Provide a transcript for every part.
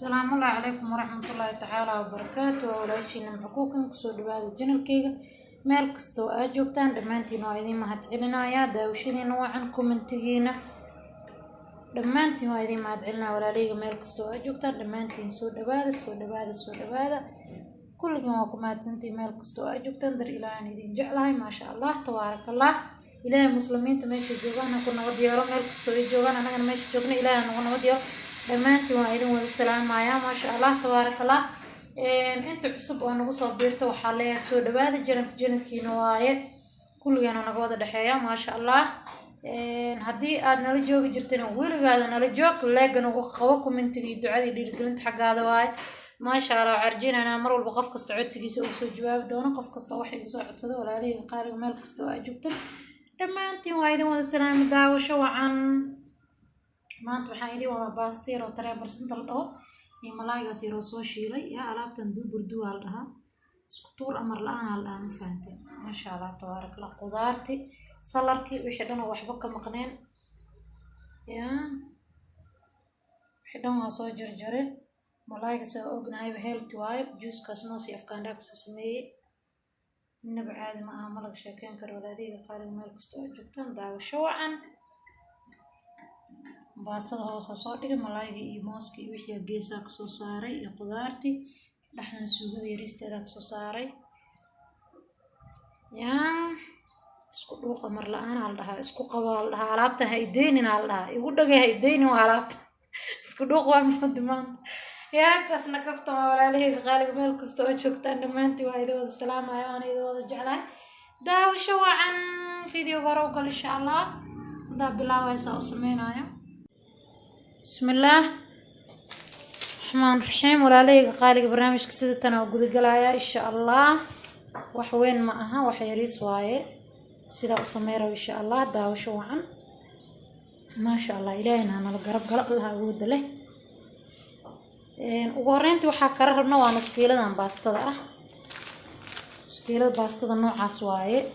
السلام الله عليكم ورحمة الله تعالى وبركاته. ولاشين محكوكم كسو دبادة جنل كيغا ميل كستو أجوكتان دمانتين وايدين مهد علنا يا داوشيدين نوعن كومنتيجينا دمانتين وايدين مهد علنا ولا ليغا ميل كستو أجوكتان دمانتين سو دبادة كل جمعكم تنتي ميل كستو أجوكتان در إلهان يدين جعلهاي ما شاء الله تبارك الله إلهي مسلمين تماشي جوغانا كنا وديارو ميل كستو جوغانا أنا ماشي جوغنا إلهي نغنا وديارو دمانتي وعيدين والسلام يا ما شاء الله تبارك الله. انتو عصب وانا قصة بيرتا وحاليا سود بعد جنب كينواية كل يوم انا قوضة دحيا ما شاء الله. هدي ادنا لجوك جرتنا ويل قادنا لجوك لاقنا وقوكم انتي دعادي اللي قلت حق هذا واي ما شاء الله. عرجين انا مروا البقف كستو عدتي سو جواب دونا قف كستو وحي سو عدتي ولا عليه قارق مال كستو اجوكتن دمانتي وعيدين والسلام داوشو عن maanta waxaan idin wada baasteer oo 3% la dhaho iyo malaayga siro soo shiilay ya alaabtan burdu wal dhaha isku tuur amar la'aan la dhaha ma fahanteen ma sha Allah tabaarak Allah. qudaarti salarki wixii dhan waxba ka maqneen ya wixii dhan waa soo jarjareen malaayga soo ognahay healthy way juice kaas noo si afkaanda ku sameeyay inaba caadi ma aha malag sheekeen karo walaadiga qaarin meel kasto joogtaan daawasho wacan baastada hoos soo dhigay malaayga iyo mooska iyo wixii geesaha ka soo saaray iyo qudaarti dhaxdan suugada yaristeeda ka soo saaray isku dhuuqa mar la'aan al dhaha isku qabaal dhaha alaabta haydeenin al dhaha igu dhagay haydeenin waa alaabta isku dhuuq waa muhiim tasna kafta walaalahayga qaaliga meel kasta oo joogtaan dhamaantii waa idin wada salaamaya aan idin wada jeclahay daawasho wacan video hore u gal insha Allah da bilaawaysa u sameeynaayo. بسم الله الرحمن الرحيم ولا ليك قالك برنامج كسيدتنا وقد قلايا إن شاء الله وحوين معها وحيريس واي سيدا وسميرة إن شاء الله داوشو عن ما شاء الله إلهنا أنا القرب قلق لها قود له وقرينتي وحاكرة ربنا وانا سكيلة دان باستدا سكيلة باستدا نوع عسواي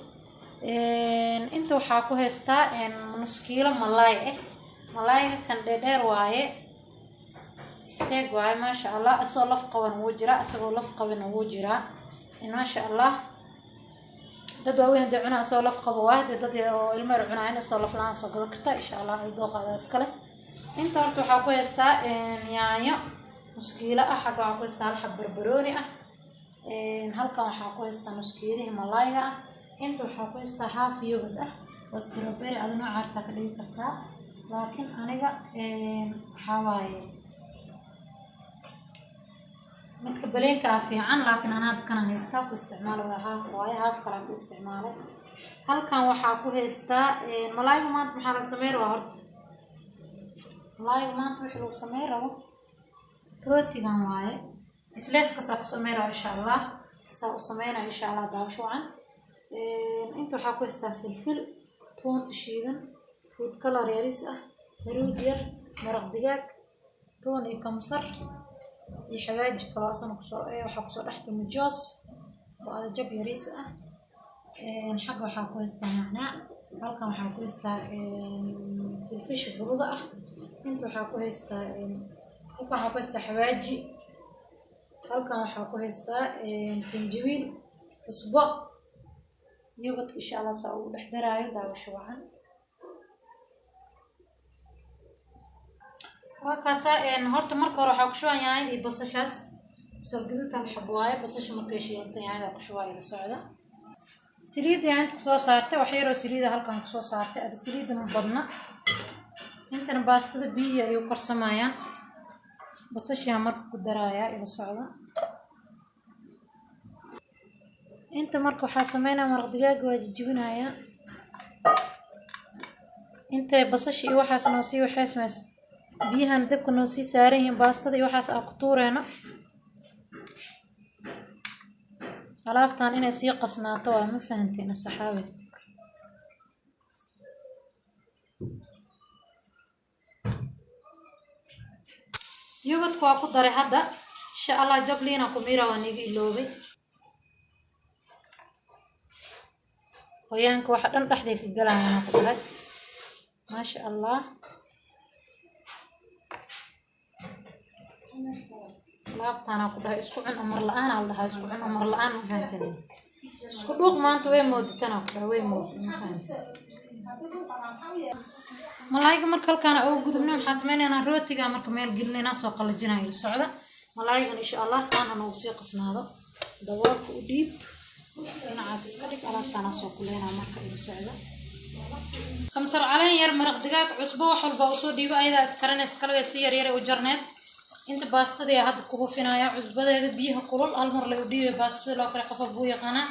انتو حاكو هستا نسكيلة ملاي ملايك كان دير واي استيق واي ما شاء الله اسو لفقه ونوجرا اسو لفقه ونوجرا ان ما شاء الله دد واوي هدي عنا اسو لفقه واحد دد المر عناين اسو لفلان سو قدكتا ان شاء الله يدوق هذا اسكله انت horta waxa ku heystaa yaanyo muskiila ah xaga waxa ku heystaa hal xab barbarooni ah halkan waxa ku heystaa muskiilihi malaayga ah inta waxa ku heystaa half yogurt ah strawberry aduna caarta ka dhigi kartaa لكن أنا حواي متقبلين كافي عن لكن أنا كان هيستا واستعماله هاف واي هاف كلام استعماله هل كان وحاكو هيستا ملايق ما محرك سمير وهرت ملايق ما محرك سمير بروتي كان واي إسلاس كساكو سمير إن شاء الله ساكو سمير إن شاء الله داوشو عن انتو حاكو هيستا فلفل تون تشيدن فود كلر ياريس هرود ير مرق دجاج تون كمصر يحواج كلاسن كسر waxa ku soo dhaxta mujoos waa jab yariis ah xaq waxa ku isticmaalnaa halkan waxa ku isticmaalnaa fish buruda ah inta waxa ku haystaa halkan waxa ku isticmaalnaa xawaaji halkan waxa ku haystaa sinjibiil usbo yogurt insha Allah saa u dhaxdaraayo daawasho wacan وكاسا هرت مركو راح أكشوا يعني بصشاس سلقدت الحبواية بصش مركشي أنت يعني أكشوا إلى السعودة سريد يعني تكسو صارته وحيرو سريد هالكم تكسو صارته هذا سريد من بدنا أنت نباست بيه يوكر سمايا بصش يا مركو درايا إلى السعودة أنت مركو حاسمينا مرق دجاج واجي يا أنت بصش يوحس نصي وحس مس biyahan dabka noo sii saaran yihiin baastada iyo waxaas aan ku tuureeno alaabtan inay sii qasnaato waa ma fahanteen saxaabi yogurt waa ku daray hadda insha Allah jabliina ku miira waan iga iloobay qoyaanka waxa dhan dhaxday ka galayna ku daray ma sha Allah laabtana ku dhahay isku cun amar la'aan aan dhahay isku cun amar la'aan ma fahanteen isku dhuuq maanta way mooditana ku dhahay way moodin ma fahanteen malaayga marka halkaan oo gudubnay waxaan sameeynaa rootiga marka meel gelinayna soo qalajinayna socda malaaygan insha Allah saan oo sii qasnaado dawoolka u dhiib dhinacaas iska dhig alaabtana soo kuleena marka ila socda kamsar caleen yar maraq digaag cusbo wax walba oo soo dhiibo ayada iskaranaysa kala si yar yar u jarneed inta baastadii hadda ku hufinaya cusbadeeda biyaha kulul hal mar la u dhiibay baastada loo kala qofa buu yaqaana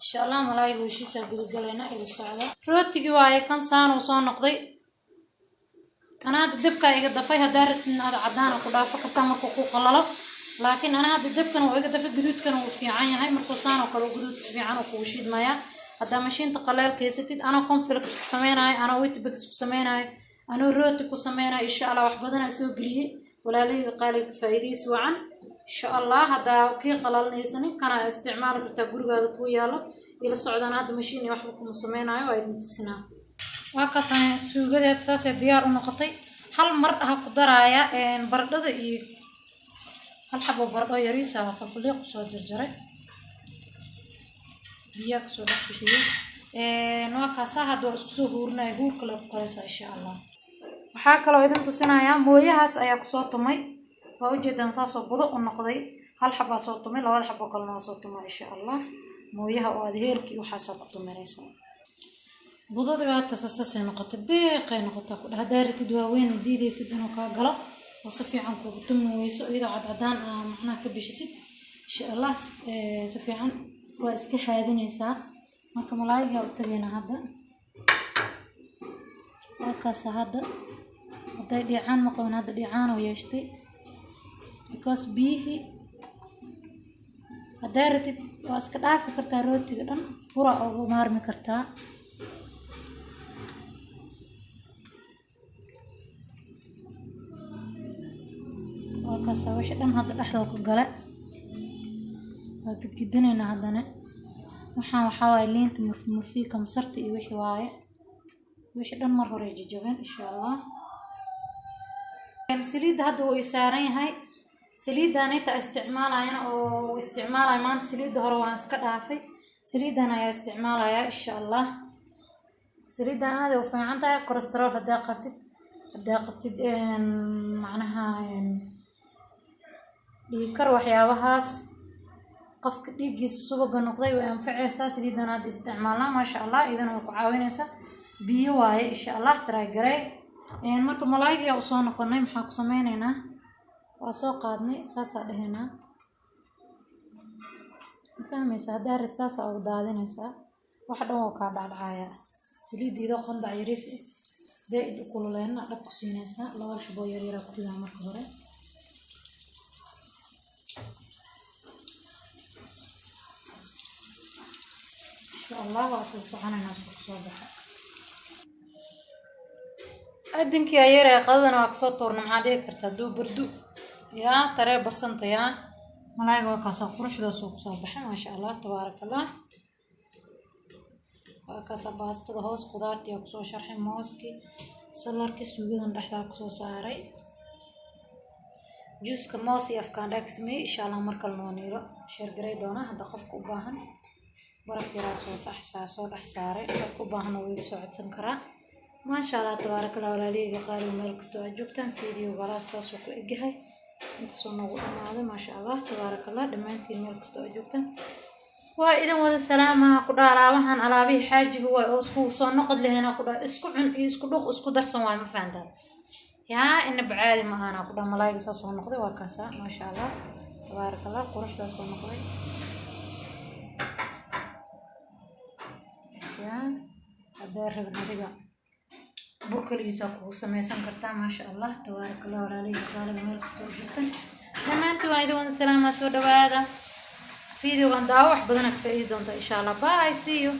insha Allah malaayga heshiisa gudgalena ila socda rootiga waaye kan saan oo soo noqday أنا هاد الدبكة إيجا دفايها دارت من هذا عدانا كلها فكرت مركو قللو لكن أنا هاد الدبكة وإيجا دفا جدود كانوا في عيني هاي مركوسان وكانوا جدود في عنا وكوشيد مايا هذا ماشين تقلل كيستيد أنا كونفلكس بسمينا هاي أنا ويتبكس بسمينا هاي أنا روتك بسمينا إن شاء الله وحبدنا يسوق لي ولا لي قال فايدي سواء إن شاء الله هذا كي قللنا يسني كان استعمالك تجربة هذا كوياله إلى السعودان هذا ماشين وحبكم بسمينا هاي وأيدي سنة وكاسان سوغديد ساس ديار نقطي هل مرة قدرايا ان بردده iyo hal xabo bardo yariisa waxa filiiq soo jarjaray biyo soo dhaxfiyo wakaasa hadoo isku soo huurnay huur kala qoraysa insha Allah waxa kale oo idin tusinayaa mooyahaas ayaa ku soo tumay waa ujeedan saas oo budo u noqday hal xabo soo tumay laba xabo kalena soo tumay insha Allah mooyaha oo adeerkii waxa soo tumaysa budada waa tasasay noqotay deeqay noqotay ku dhahdaaritid waaweyn diidaysid inuu ka galo oo si fiican ku tumeyso iyadoo cadaan macna ka bixisid insha Allah si fiican waa iska haadinaysaa marka malaayga u tagayna hadda wakaas hadda haday dhicaan ma qaban hadda dhicaan oo yeeshtay because bihi hadaaritid waa iska dhaafi kartaa rootiga dhan bura oo maarmi kartaa وكاسا وحي دان هذا دحدو كغله waa gidgidinayna hadana waxa waay liinta murfi kamsarta iyo wixii waaye wixii dhan mar hore jajaban insha Allah saliida hadda uu saaran yahay saliidan inta isticmaalayna oo isticmaalay maanta saliida hore waan iska dhaafay saliidan ayaa isticmaalaya insha Allah saliidan aad u fiican tahay cholesterol hadaa qabtid macnaha dhiikar waxyaabahaas qofka dhiigiisa subaga noqday way anfacaysaa saliidan aad isticmaalnaa ma sha Allah idan way ku caawinaysaa biyo waaye insha Allah try garay marka malaayga u soo noqonay maxaa ku sameynaynaa waa soo qaadnay saasa dhaheena fahmaysaa daarid saasa ugu daadinaysaa wax dhan oo ka dhacaya saliidiido qandac yaris zaid u kululeena dhab ku siinaysaa laba xabo yar yar ku filan marka hore الله واصل سبحان الناس بصوبها أدنك يا يرى قدنا وكسر طورنا محادي كرت دو بردو يا ترى برسنت يا ملاك وكسر قرش ذا سوق صباحا ما شاء الله تبارك الله وكسر باست هوس خضار يكسر شرح موسكي سلر كسوجن رحلة كسر ساري جوز كماسي أفكار ركسمي إن شاء الله مركل نونيرو شر جريدونا هذا خفق وباهن برف يراسو صح ساسو دحساري qofku baahan oo iga soo codsan kara ma sha Allah tabaaraka Allah walaaliga qaali meel kasto joogtaan video galaas soo ku egahay inta soo nagu dhamaado ma sha Allah tabaaraka Allah dhamaantiin meel kasto joogtaan waa idan wada salaama ku dhaaraabahan alaabihi xaajiga waa oo isku soo noqod leena ku dhaa isku cun iyo isku dhuq isku darsan waa ma fahantaan yaa in bacaadi ma ana ku dhaa malaayga soo noqday waa kaasa ma sha Allah tabaaraka Allah quruxda soo noqday هذا الرجل هذا بركليسا وسميسان كرتا ما شاء الله تبارك الله ولا عليه قال مالك جدا لما انتوا ايضا السلام عليكم فيديو غنداوح بدنا كفايه ان شاء الله باي سي يو